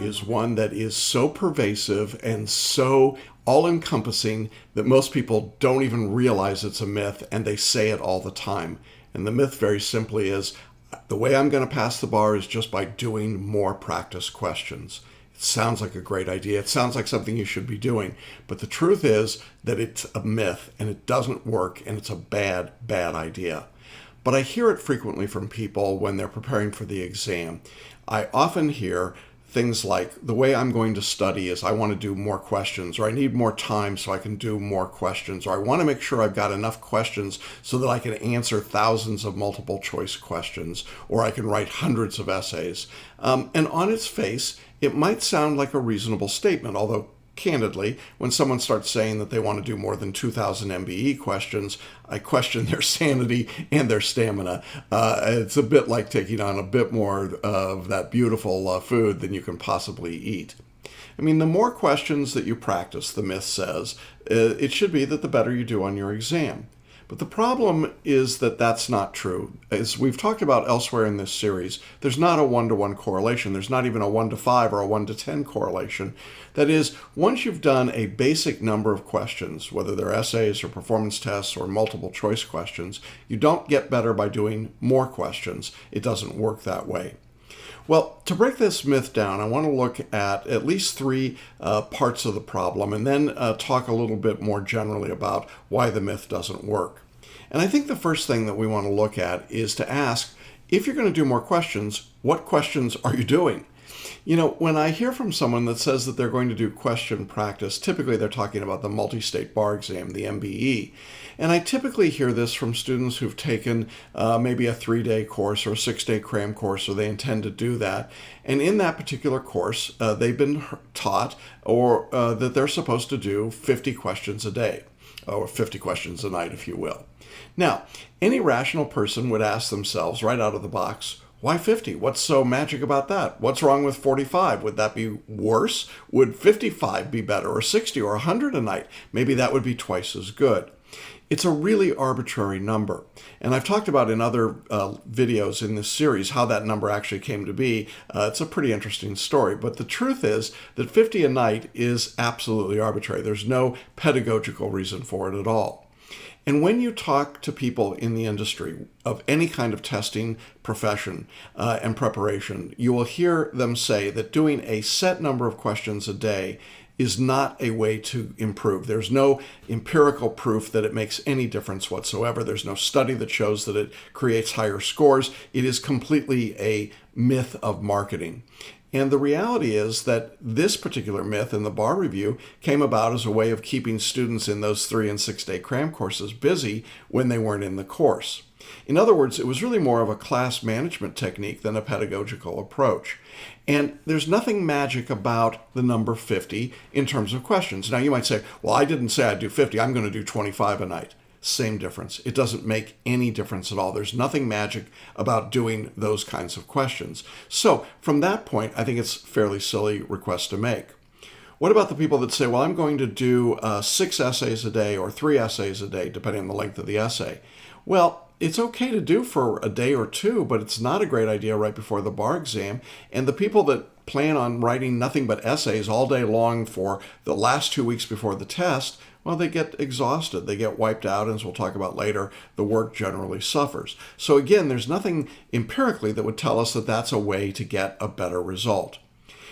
is one that is so pervasive and so all-encompassing that most people don't even realize it's a myth, and they say it all the time. And the myth very simply is, the way I'm going to pass the bar is just by doing more practice questions. It sounds like a great idea. It sounds like something you should be doing. But the truth is that it's a myth, and it doesn't work, and it's a bad, bad idea. But I hear it frequently from people when they're preparing for the exam. I often hear things like, the way I'm going to study is I want to do more questions, or I need more time so I can do more questions, or I want to make sure I've got enough questions so that I can answer thousands of multiple choice questions, or I can write hundreds of essays. And on its face, it might sound like a reasonable statement, although candidly, when someone starts saying that they want to do more than 2,000 MBE questions, I question their sanity and their stamina. It's a bit like taking on a bit more of that beautiful food than you can possibly eat. I mean, the more questions that you practice, the myth says, it should be that the better you do on your exam. But the problem is that that's not true. As we've talked about elsewhere in this series, there's not a 1-to-1 correlation. There's not even a 1-to-5 or a 1-to-10 correlation. That is, once you've done a basic number of questions, whether they're essays or performance tests or multiple choice questions, you don't get better by doing more questions. It doesn't work that way. Well, to break this myth down, I want to look at least three parts of the problem, and then talk a little bit more generally about why the myth doesn't work. And I think the first thing that we want to look at is to ask, if you're going to do more questions, what questions are you doing? You know, when I hear from someone that says that they're going to do question practice, typically they're talking about the Multistate Bar Exam, the MBE. And I typically hear this from students who've taken maybe a 3-day course or a 6-day cram course, or they intend to do that. And in that particular course, they've been taught that they're supposed to do 50 questions a day, or 50 questions a night, if you will. Now, any rational person would ask themselves right out of the box, why 50? What's so magic about that? What's wrong with 45? Would that be worse? Would 55 be better, or 60 or 100 a night? Maybe that would be twice as good. It's a really arbitrary number. And I've talked about in other videos in this series how that number actually came to be. It's a pretty interesting story. But the truth is that 50 a night is absolutely arbitrary. There's no pedagogical reason for it at all. And when you talk to people in the industry of any kind of testing profession and preparation, you will hear them say that doing a set number of questions a day is not a way to improve. There's no empirical proof that it makes any difference whatsoever. There's no study that shows that it creates higher scores. It is completely a myth of marketing. And the reality is that this particular myth in the bar review came about as a way of keeping students in those 3- and 6-day cram courses busy when they weren't in the course. In other words, it was really more of a class management technique than a pedagogical approach. And there's nothing magic about the number 50 in terms of questions. Now you might say, well, I didn't say I'd do 50, I'm going to do 25 a night. Same difference. It doesn't make any difference at all. There's nothing magic about doing those kinds of questions. So from that point, I think it's a fairly silly request to make. What about the people that say, well, I'm going to do 6 essays a day or 3 essays a day, depending on the length of the essay? Well, it's okay to do for a day or two, but it's not a great idea right before the bar exam. And the people that plan on writing nothing but essays all day long for the last 2 weeks before the test, well, they get exhausted, they get wiped out, and as we'll talk about later, the work generally suffers. So again, there's nothing empirically that would tell us that that's a way to get a better result.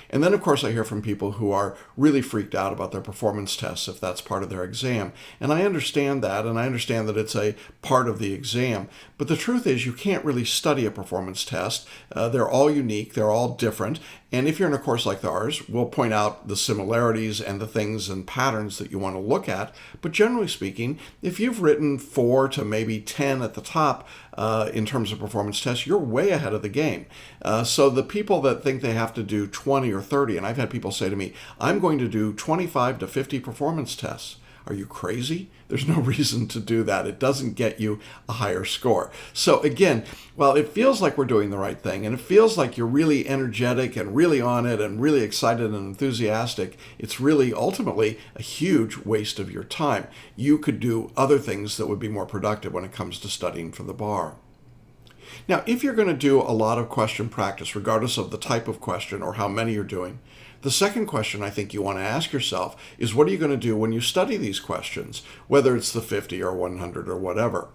And then, of course, I hear from people who are really freaked out about their performance tests if that's part of their exam. And I understand that, and I understand that it's a part of the exam. But the truth is you can't really study a performance test. They're all unique. They're all different. And if you're in a course like ours, we'll point out the similarities and the things and patterns that you want to look at. But generally speaking, if you've written 4 to maybe 10 at the top in terms of performance tests, you're way ahead of the game. So the people that think they have to do 20 or 30, and I've had people say to me, I'm going to do 25 to 50 performance tests. Are you crazy? There's no reason to do that. It doesn't get you a higher score. So again, while it feels like we're doing the right thing, and it feels like you're really energetic and really on it and really excited and enthusiastic, it's really ultimately a huge waste of your time. You could do other things that would be more productive when it comes to studying for the bar. Now, if you're going to do a lot of question practice, regardless of the type of question or how many you're doing, The second question I think you want to ask yourself is, what are you going to do when you study these questions, whether it's the 50 or 100 or whatever?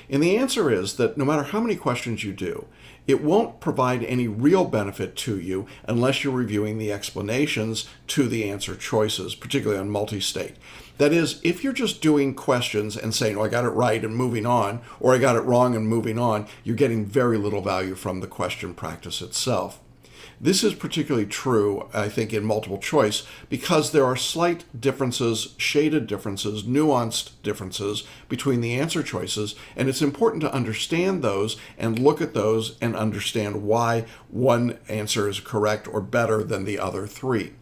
And the answer is that no matter how many questions you do, it won't provide any real benefit to you unless you're reviewing the explanations to the answer choices, particularly on multi-state. That is, if you're just doing questions and saying, oh, I got it right and moving on, or I got it wrong and moving on, you're getting very little value from the question practice itself. This is particularly true, I think, in multiple choice because there are slight differences, shaded differences, nuanced differences between the answer choices, and it's important to understand those and look at those and understand why one answer is correct or better than the other three.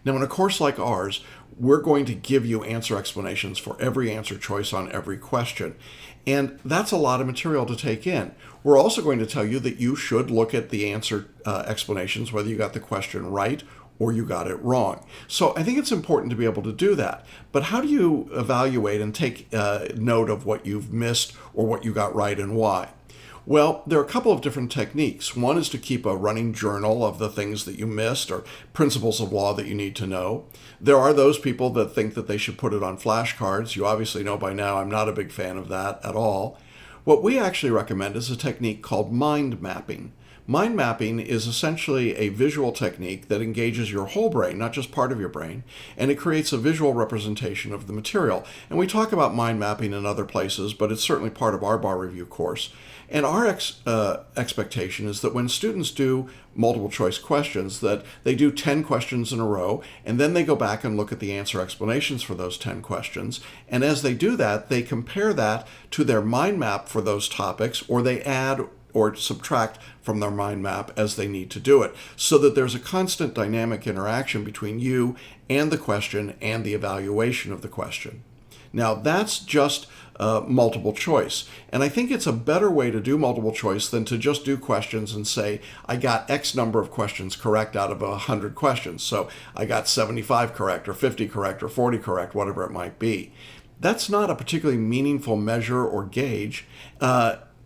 Now, in a course like ours, we're going to give you answer explanations for every answer choice on every question. And that's a lot of material to take in. We're also going to tell you that you should look at the answer explanations, whether you got the question right or you got it wrong. So I think it's important to be able to do that. But how do you evaluate and take note of what you've missed or what you got right and why? Well, there are a couple of different techniques. One is to keep a running journal of the things that you missed or principles of law that you need to know. There are those people that think that they should put it on flashcards. You obviously know by now I'm not a big fan of that at all. What we actually recommend is a technique called mind mapping. Mind mapping is essentially a visual technique that engages your whole brain, not just part of your brain, and it creates a visual representation of the material. And we talk about mind mapping in other places, but it's certainly part of our bar review course. And our expectation is that when students do multiple choice questions, that they do 10 questions in a row, and then they go back and look at the answer explanations for those 10 questions. And as they do that, they compare that to their mind map for those topics, or they add or subtract from their mind map as they need to do it, so that there's a constant dynamic interaction between you and the question and the evaluation of the question. Now, that's just multiple choice. And I think it's a better way to do multiple choice than to just do questions and say, I got X number of questions correct out of 100 questions. So I got 75 correct or 50 correct or 40 correct, whatever it might be. That's not a particularly meaningful measure or gauge.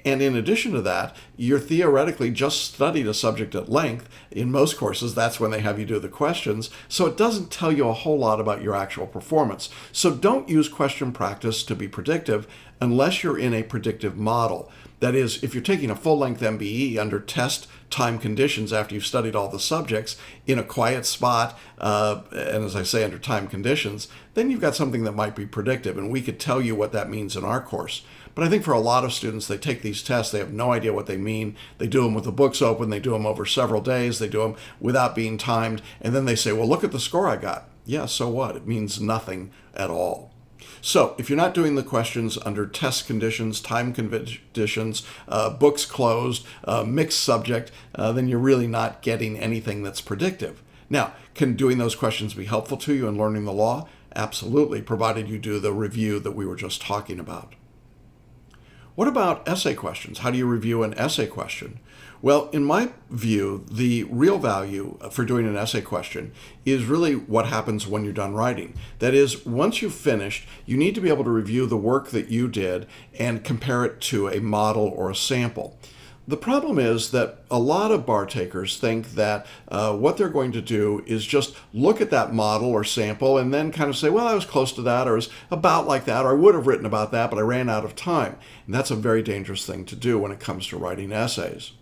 And in addition to that, you're theoretically just studied a subject at length. In most courses, that's when they have you do the questions. So it doesn't tell you a whole lot about your actual performance. So don't use question practice to be predictive unless you're in a predictive model. That is, if you're taking a full-length MBE under test time conditions after you've studied all the subjects in a quiet spot, and as I say, under time conditions, then you've got something that might be predictive, and we could tell you what that means in our course. But I think for a lot of students, they take these tests, they have no idea what they mean. They do them with the books open, they do them over several days, they do them without being timed, and then they say, well, look at the score I got. Yeah, so what? It means nothing at all. So if you're not doing the questions under test conditions, time conditions, books closed, mixed subject, then you're really not getting anything that's predictive. Now, can doing those questions be helpful to you in learning the law? Absolutely, provided you do the review that we were just talking about. What about essay questions? How do you review an essay question? Well, in my view, the real value for doing an essay question is really what happens when you're done writing. That is, once you've finished, you need to be able to review the work that you did and compare it to a model or a sample. The problem is that a lot of bar takers think that what they're going to do is just look at that model or sample and then kind of say, well, I was close to that, or I was about like that, or I would have written about that, but I ran out of time. And that's a very dangerous thing to do when it comes to writing essays.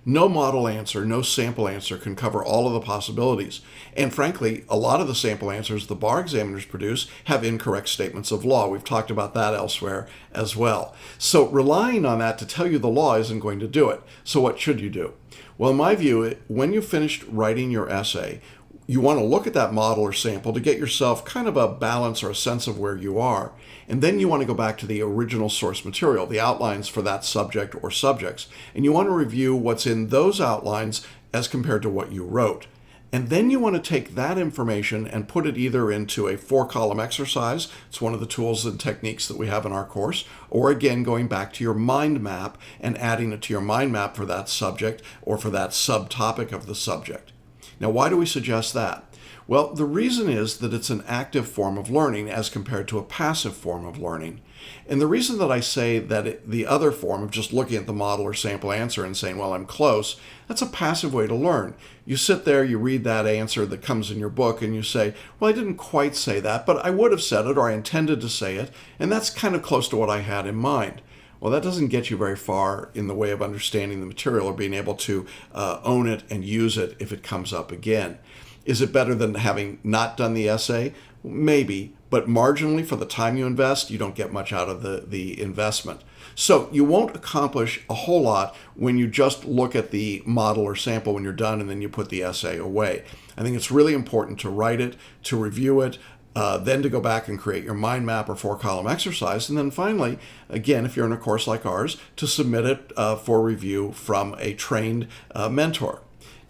No model answer, no sample answer can cover all of the possibilities. And frankly, a lot of the sample answers the bar examiners produce have incorrect statements of law. We've talked about that elsewhere as well. So relying on that to tell you the law isn't going to do it. So what should you do? Well, in my view, when you've finished writing your essay, you want to look at that model or sample to get yourself kind of a balance or a sense of where you are. And then you want to go back to the original source material, the outlines for that subject or subjects. And you want to review what's in those outlines as compared to what you wrote. And then you want to take that information and put it either into a 4-column exercise. It's one of the tools and techniques that we have in our course. Or again, going back to your mind map and adding it to your mind map for that subject or for that subtopic of the subject. Now, why do we suggest that? Well, the reason is that it's an active form of learning as compared to a passive form of learning. And the reason that I say that the other form of just looking at the model or sample answer and saying, well, I'm close, that's a passive way to learn. You sit there, you read that answer that comes in your book, and you say, well, I didn't quite say that, but I would have said it, or I intended to say it, and that's kind of close to what I had in mind. Well, that doesn't get you very far in the way of understanding the material or being able to own it and use it if it comes up again. Is it better than having not done the essay? Maybe, but marginally for the time you invest, you don't get much out of the investment. So you won't accomplish a whole lot when you just look at the model or sample when you're done and then you put the essay away. I think it's really important to write it, to review it, then to go back and create your mind map or 4-column exercise, and then finally, again, if you're in a course like ours, to submit it for review from a trained mentor.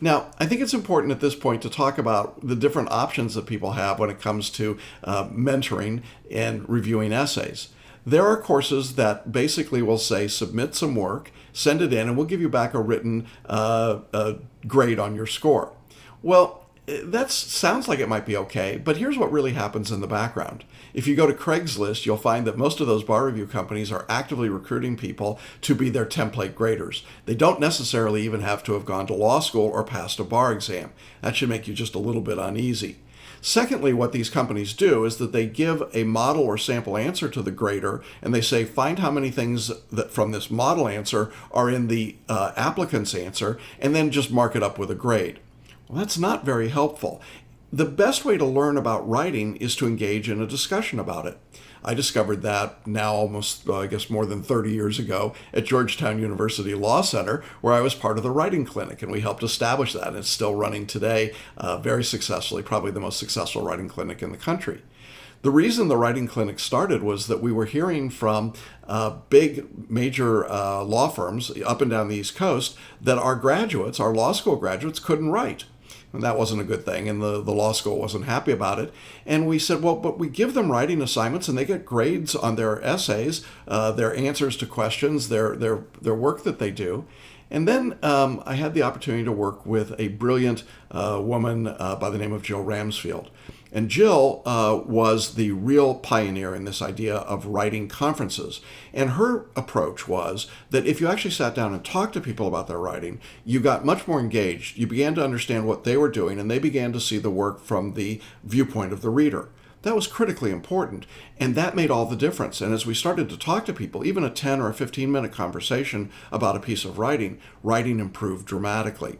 Now, I think it's important at this point to talk about the different options that people have when it comes to mentoring and reviewing essays. There are courses that basically will say, submit some work, send it in, and we'll give you back a written grade on your score. Well, that sounds like it might be okay, but here's what really happens in the background. If you go to Craigslist, you'll find that most of those bar review companies are actively recruiting people to be their template graders. They don't necessarily even have to have gone to law school or passed a bar exam. That should make you just a little bit uneasy. Secondly, what these companies do is that they give a model or sample answer to the grader, and they say, find how many things that from this model answer are in the applicant's answer, and then just mark it up with a grade. Well, that's not very helpful. The best way to learn about writing is to engage in a discussion about it. I discovered that now almost, I guess, more than 30 years ago at Georgetown University Law Center, where I was part of the writing clinic, and we helped establish that. And it's still running today very successfully, probably the most successful writing clinic in the country. The reason the writing clinic started was that we were hearing from big major law firms up and down the East Coast that our graduates, our law school graduates, couldn't write. And that wasn't a good thing, and the law school wasn't happy about it. And we said, well, but we give them writing assignments, and they get grades on their essays, their answers to questions, their work that they do. And then I had the opportunity to work with a brilliant woman by the name of Jill Ramsfield. And Jill was the real pioneer in this idea of writing conferences. And her approach was that if you actually sat down and talked to people about their writing, you got much more engaged. You began to understand what they were doing, and they began to see the work from the viewpoint of the reader. That was critically important, and that made all the difference. And as we started to talk to people, even a 10 or a 15-minute conversation about a piece of writing improved dramatically.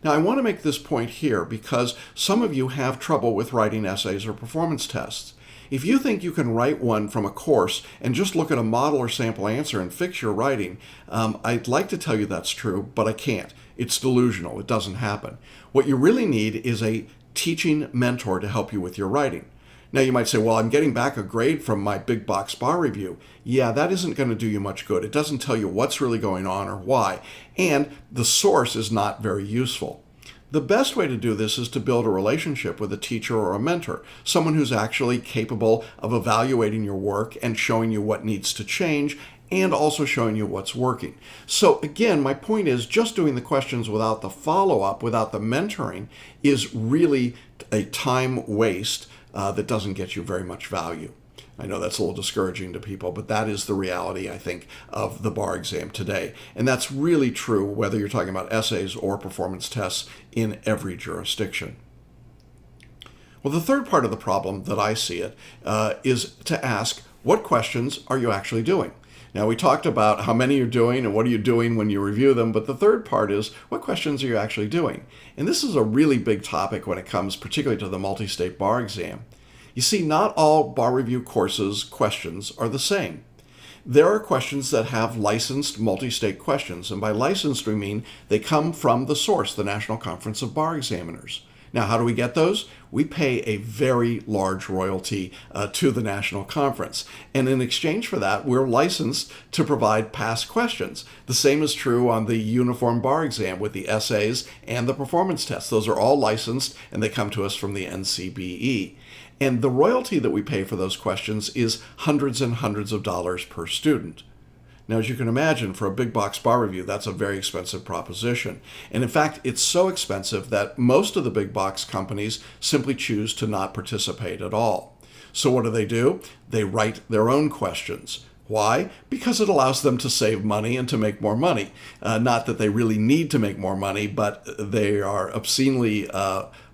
Now, I want to make this point here because some of you have trouble with writing essays or performance tests. If you think you can write one from a course and just look at a model or sample answer and fix your writing, I'd like to tell you that's true, but I can't. It's delusional. It doesn't happen. What you really need is a teaching mentor to help you with your writing. Now you might say, well, I'm getting back a grade from my big box bar review. Yeah, that isn't going to do you much good. It doesn't tell you what's really going on or why, and the source is not very useful. The best way to do this is to build a relationship with a teacher or a mentor, someone who's actually capable of evaluating your work and showing you what needs to change and also showing you what's working. So again, my point is just doing the questions without the follow-up, without the mentoring, is really a time waste that doesn't get you very much value. I know that's a little discouraging to people, but that is the reality, I think, of the bar exam today. And that's really true whether you're talking about essays or performance tests in every jurisdiction. Well, the third part of the problem that I see it is to ask, what questions are you actually doing? Now, we talked about how many you're doing and what are you doing when you review them, but the third part is, what questions are you actually doing? And this is a really big topic when it comes particularly to the Multistate Bar Exam. You see, not all bar review courses questions are the same. There are questions that have licensed multi-state questions, and by licensed we mean they come from the source, the National Conference of Bar Examiners. Now, how do we get those? We pay a very large royalty to the National Conference. And in exchange for that, we're licensed to provide past questions. The same is true on the Uniform Bar Exam with the essays and the performance tests. Those are all licensed, and they come to us from the NCBE. And the royalty that we pay for those questions is hundreds and hundreds of dollars per student. Now, as you can imagine, for a big box bar review, that's a very expensive proposition. And in fact, it's so expensive that most of the big box companies simply choose to not participate at all. So what do? They write their own questions. Why? Because it allows them to save money and to make more money. Not that they really need to make more money, but they are obscenely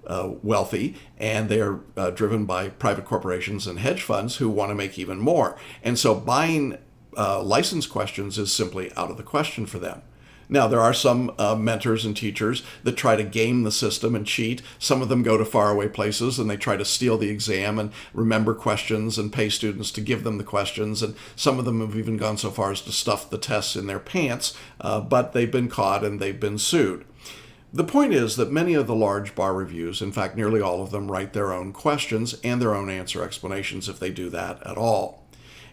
wealthy, and they're driven by private corporations and hedge funds who want to make even more. And so buying license questions is simply out of the question for them. Now, there are some mentors and teachers that try to game the system and cheat. Some of them go to faraway places and they try to steal the exam and remember questions and pay students to give them the questions. And some of them have even gone so far as to stuff the tests in their pants, but they've been caught and they've been sued. The point is that many of the large bar reviews, in fact, nearly all of them, write their own questions and their own answer explanations if they do that at all.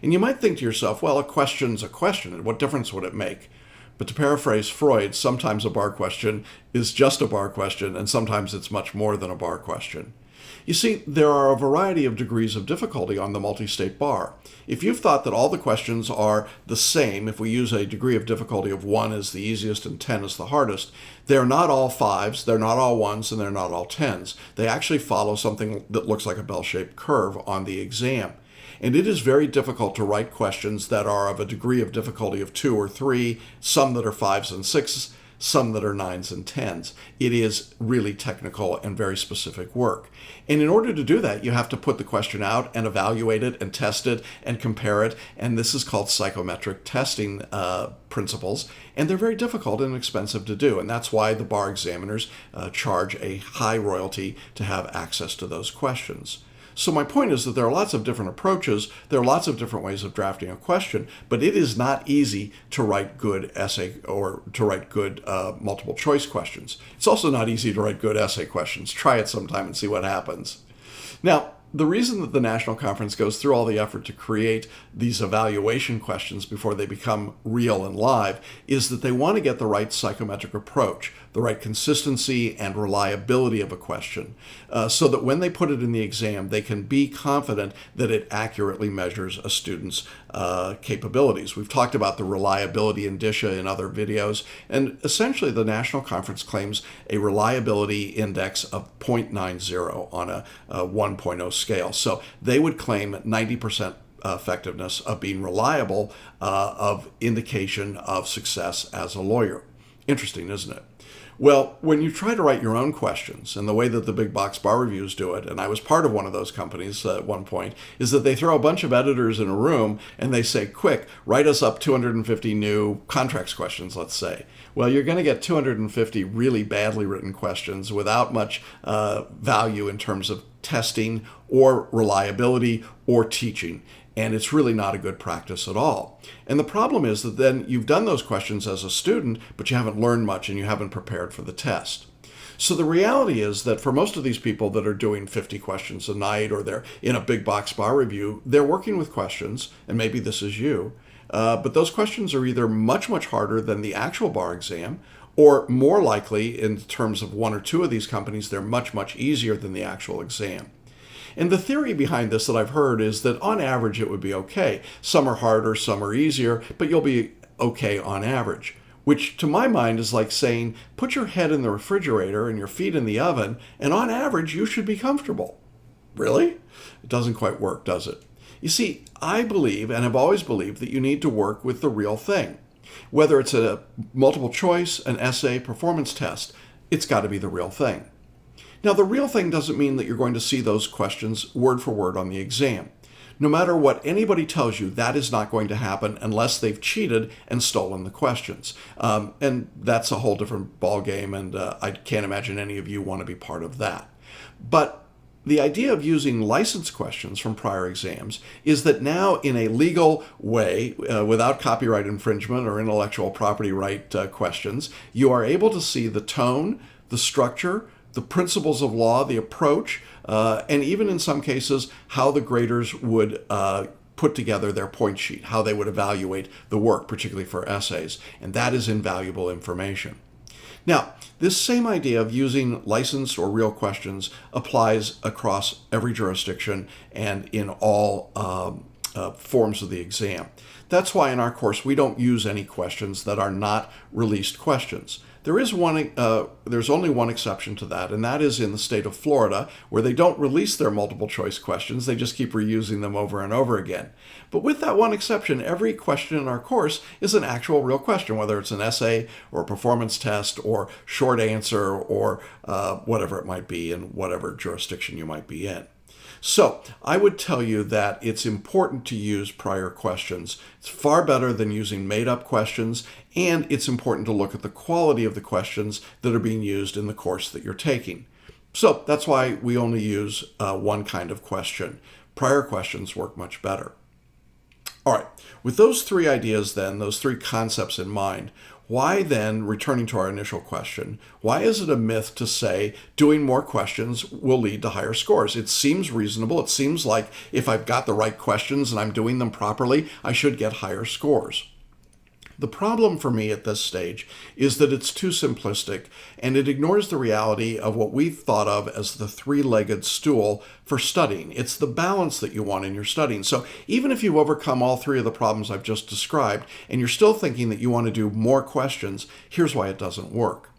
And you might think to yourself, well, a question's a question, and what difference would it make? But to paraphrase Freud, sometimes a bar question is just a bar question, and sometimes it's much more than a bar question. You see, there are a variety of degrees of difficulty on the multi-state bar. If you've thought that all the questions are the same, if we use a degree of difficulty of 1 as the easiest and 10 as the hardest, they're not all 5s, they're not all 1s, and they're not all 10s. They actually follow something that looks like a bell-shaped curve on the exam. And it is very difficult to write questions that are of a degree of difficulty of 2 or 3, some that are 5s and 6s, some that are 9s and 10s. It is really technical and very specific work. And in order to do that, you have to put the question out and evaluate it and test it and compare it. And this is called psychometric testing principles. And they're very difficult and expensive to do. And that's why the bar examiners charge a high royalty to have access to those questions. So my point is that there are lots of different approaches, there are lots of different ways of drafting a question, but it is not easy to write good essay or to write good multiple choice questions. It's also not easy to write good essay questions. Try it sometime and see what happens. Now, the reason that the National Conference goes through all the effort to create these evaluation questions before they become real and live is that they want to get the right psychometric approach, the right consistency and reliability of a question, so that when they put it in the exam, they can be confident that it accurately measures a student's capabilities. We've talked about the reliability indicia in other videos, and essentially the National Conference claims a reliability index of 0.90 on a 1.0 scale. So they would claim 90% effectiveness of being reliable of indication of success as a lawyer. Interesting, isn't it? Well, when you try to write your own questions, and the way that the big box bar reviews do it, and I was part of one of those companies at one point, is that they throw a bunch of editors in a room and they say, quick, write us up 250 new contracts questions, let's say. Well, you're going to get 250 really badly written questions without much value in terms of testing or reliability or teaching. And it's really not a good practice at all. And the problem is that then you've done those questions as a student, but you haven't learned much and you haven't prepared for the test. So the reality is that for most of these people that are doing 50 questions a night or they're in a big box bar review, they're working with questions, and maybe this is you, but those questions are either much, much harder than the actual bar exam, or more likely, in terms of one or two of these companies, they're much, much easier than the actual exam. And the theory behind this that I've heard is that on average it would be okay. Some are harder, some are easier, but you'll be okay on average. Which to my mind is like saying, put your head in the refrigerator and your feet in the oven, and on average you should be comfortable. Really? It doesn't quite work, does it? You see, I believe, and have always believed, that you need to work with the real thing. Whether it's a multiple choice, an essay, performance test, it's got to be the real thing. Now, the real thing doesn't mean that you're going to see those questions word for word on the exam. No matter what anybody tells you, that is not going to happen unless they've cheated and stolen the questions. And that's a whole different ballgame, and I can't imagine any of you want to be part of that. But the idea of using license questions from prior exams is that now in a legal way, without copyright infringement or intellectual property right questions, you are able to see the tone, the structure, the principles of law, the approach, and even in some cases, how the graders would put together their point sheet, how they would evaluate the work, particularly for essays. And that is invaluable information. Now, this same idea of using licensed or real questions applies across every jurisdiction and in all forms of the exam. That's why in our course we don't use any questions that are not released questions. There's only one exception to that, and that is in the state of Florida, where they don't release their multiple choice questions. They just keep reusing them over and over again. But with that one exception, every question in our course is an actual real question, whether it's an essay or a performance test or short answer or whatever it might be in whatever jurisdiction you might be in. So I would tell you that it's important to use prior questions. It's far better than using made-up questions, and it's important to look at the quality of the questions that are being used in the course that you're taking. So that's why we only use one kind of question. Prior questions work much better. All right, with those three ideas then, those three concepts in mind, why then, returning to our initial question, why is it a myth to say doing more questions will lead to higher scores? It seems reasonable. It seems like if I've got the right questions and I'm doing them properly, I should get higher scores. The problem for me at this stage is that it's too simplistic, and it ignores the reality of what we've thought of as the three-legged stool for studying. It's the balance that you want in your studying. So even if you've overcome all three of the problems I've just described, and you're still thinking that you want to do more questions, here's why it doesn't work.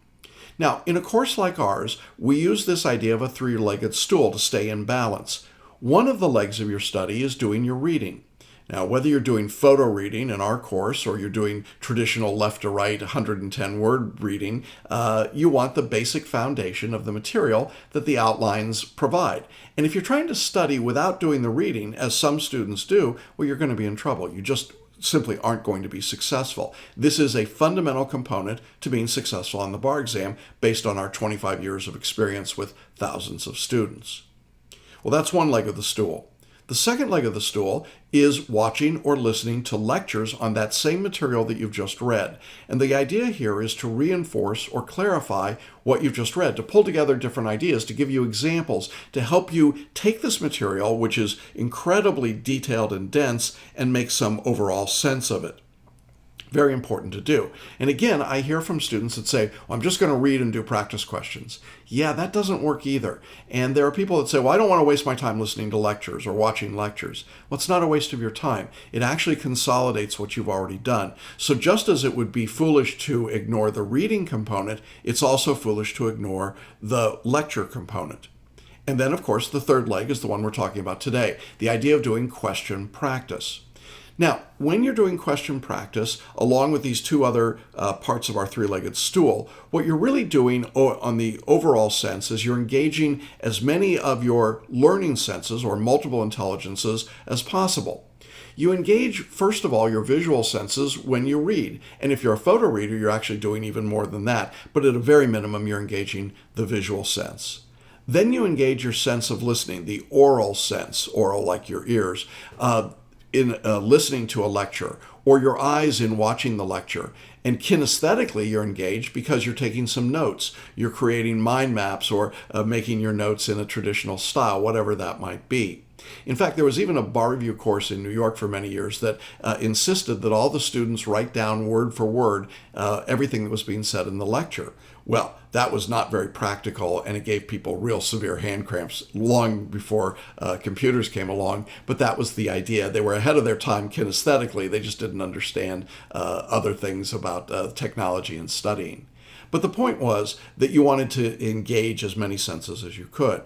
Now, in a course like ours, we use this idea of a three-legged stool to stay in balance. One of the legs of your study is doing your reading. Now, whether you're doing photo reading in our course or you're doing traditional left to right 110-word reading, you want the basic foundation of the material that the outlines provide. And if you're trying to study without doing the reading, as some students do, well, you're going to be in trouble. You just simply aren't going to be successful. This is a fundamental component to being successful on the bar exam based on our 25 years of experience with thousands of students. Well, that's one leg of the stool. The second leg of the stool is watching or listening to lectures on that same material that you've just read. And the idea here is to reinforce or clarify what you've just read, to pull together different ideas, to give you examples, to help you take this material, which is incredibly detailed and dense, and make some overall sense of it. Very important to do. And again, I hear from students that say, well, I'm just going to read and do practice questions. Yeah, that doesn't work either. And there are people that say, well, I don't want to waste my time listening to lectures or watching lectures. Well, it's not a waste of your time. It actually consolidates what you've already done. So just as it would be foolish to ignore the reading component, it's also foolish to ignore the lecture component. And then, of course, the third leg is the one we're talking about today, the idea of doing question practice. Now, when you're doing question practice, along with these two other parts of our three-legged stool, what you're really doing on the overall sense is you're engaging as many of your learning senses or multiple intelligences as possible. You engage, first of all, your visual senses when you read. And if you're a photo reader, you're actually doing even more than that. But at a very minimum, you're engaging the visual sense. Then you engage your sense of listening, the oral sense, oral like your ears, in listening to a lecture, or your eyes in watching the lecture. And kinesthetically, you're engaged because you're taking some notes. You're creating mind maps or making your notes in a traditional style, whatever that might be. In fact, there was even a bar review course in New York for many years that insisted that all the students write down word for word everything that was being said in the lecture. Well, that was not very practical, and it gave people real severe hand cramps long before computers came along, but that was the idea. They were ahead of their time kinesthetically. They just didn't understand other things about technology and studying. But the point was that you wanted to engage as many senses as you could.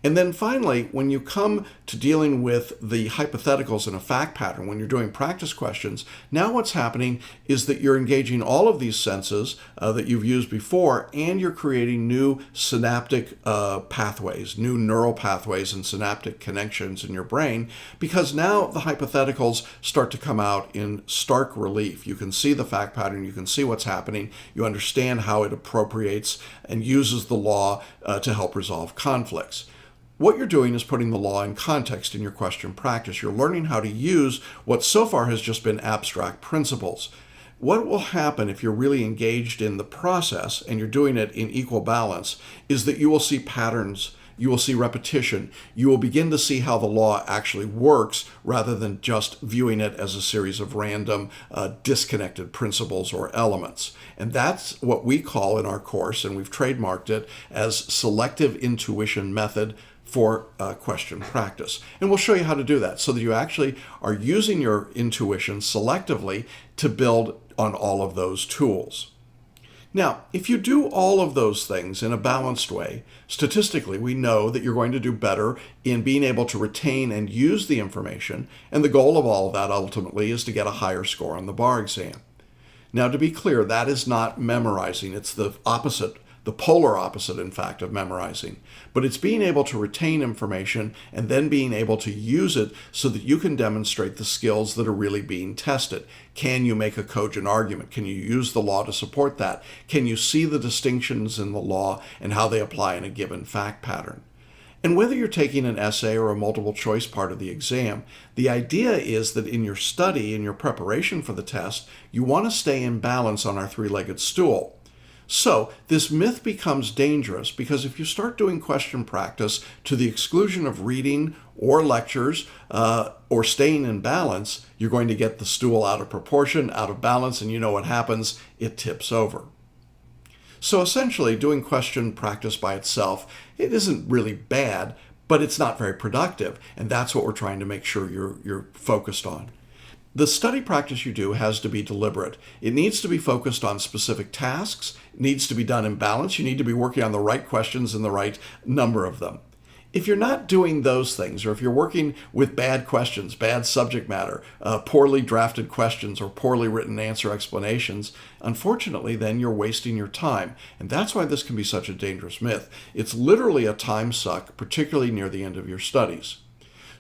And then finally, when you come to dealing with the hypotheticals in a fact pattern, when you're doing practice questions, now what's happening is that you're engaging all of these senses that you've used before, and you're creating new synaptic pathways, new neural pathways and synaptic connections in your brain, because now the hypotheticals start to come out in stark relief. You can see the fact pattern, you can see what's happening, you understand how it appropriates and uses the law to help resolve conflicts. What you're doing is putting the law in context in your question practice. You're learning how to use what so far has just been abstract principles. What will happen if you're really engaged in the process and you're doing it in equal balance is that you will see patterns, you will see repetition, you will begin to see how the law actually works rather than just viewing it as a series of random disconnected principles or elements. And that's what we call in our course, and we've trademarked it as selective intuition method for question practice. And we'll show you how to do that so that you actually are using your intuition selectively to build on all of those tools. Now, if you do all of those things in a balanced way, statistically, we know that you're going to do better in being able to retain and use the information, and the goal of all of that ultimately is to get a higher score on the bar exam. Now, to be clear, that is not memorizing. It's the opposite, the polar opposite, in fact, of memorizing. But it's being able to retain information and then being able to use it so that you can demonstrate the skills that are really being tested. Can you make a cogent argument? Can you use the law to support that? Can you see the distinctions in the law and how they apply in a given fact pattern? And whether you're taking an essay or a multiple choice part of the exam, the idea is that in your study, in your preparation for the test, you want to stay in balance on our three-legged stool. So this myth becomes dangerous because if you start doing question practice to the exclusion of reading or lectures or staying in balance, you're going to get the stool out of proportion, out of balance, and you know what happens? It tips over. So essentially, doing question practice by itself, it isn't really bad, but it's not very productive, and that's what we're trying to make sure you're focused on. The study practice you do has to be deliberate. It needs to be focused on specific tasks. It needs to be done in balance. You need to be working on the right questions and the right number of them. If you're not doing those things, or if you're working with bad questions, bad subject matter, poorly drafted questions, or poorly written answer explanations, unfortunately, then you're wasting your time. And that's why this can be such a dangerous myth. It's literally a time suck, particularly near the end of your studies.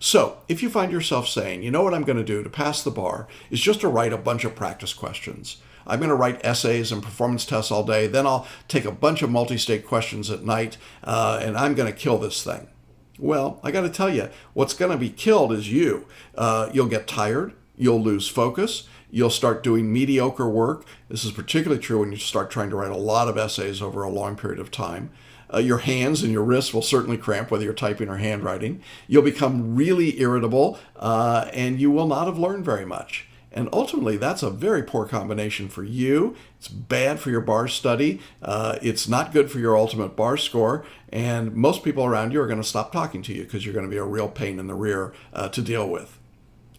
So if you find yourself saying, you know what I'm going to do to pass the bar is just to write a bunch of practice questions. I'm going to write essays and performance tests all day, then I'll take a bunch of multi-state questions at night, and I'm going to kill this thing. Well, I got to tell you, what's going to be killed is you. You'll get tired, you'll lose focus, you'll start doing mediocre work. This is particularly true when you start trying to write a lot of essays over a long period of time. Your hands and your wrists will certainly cramp, whether you're typing or handwriting. You'll become really irritable, and you will not have learned very much. And ultimately, that's a very poor combination for you. It's bad for your bar study. It's not good for your ultimate bar score. And most people around you are going to stop talking to you because you're going to be a real pain in the rear to deal with.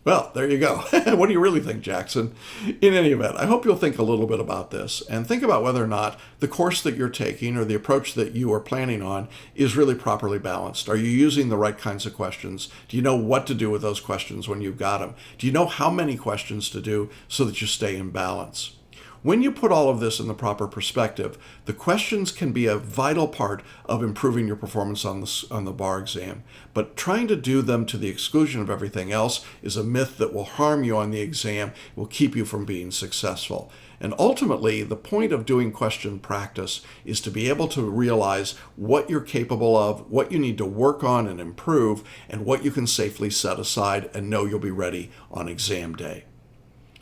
Well, there you go. What do you really think, Jackson? In any event, I hope you'll think a little bit about this and think about whether or not the course that you're taking or the approach that you are planning on is really properly balanced. Are you using the right kinds of questions? Do you know what to do with those questions when you've got them? Do you know how many questions to do so that you stay in balance? When you put all of this in the proper perspective, the questions can be a vital part of improving your performance on the bar exam. But trying to do them to the exclusion of everything else is a myth that will harm you on the exam, will keep you from being successful. And ultimately, the point of doing question practice is to be able to realize what you're capable of, what you need to work on and improve, and what you can safely set aside and know you'll be ready on exam day.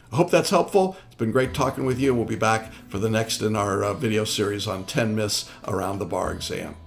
I hope that's helpful. It's been great talking with you. We'll be back for the next in our video series on 10 myths around the bar exam.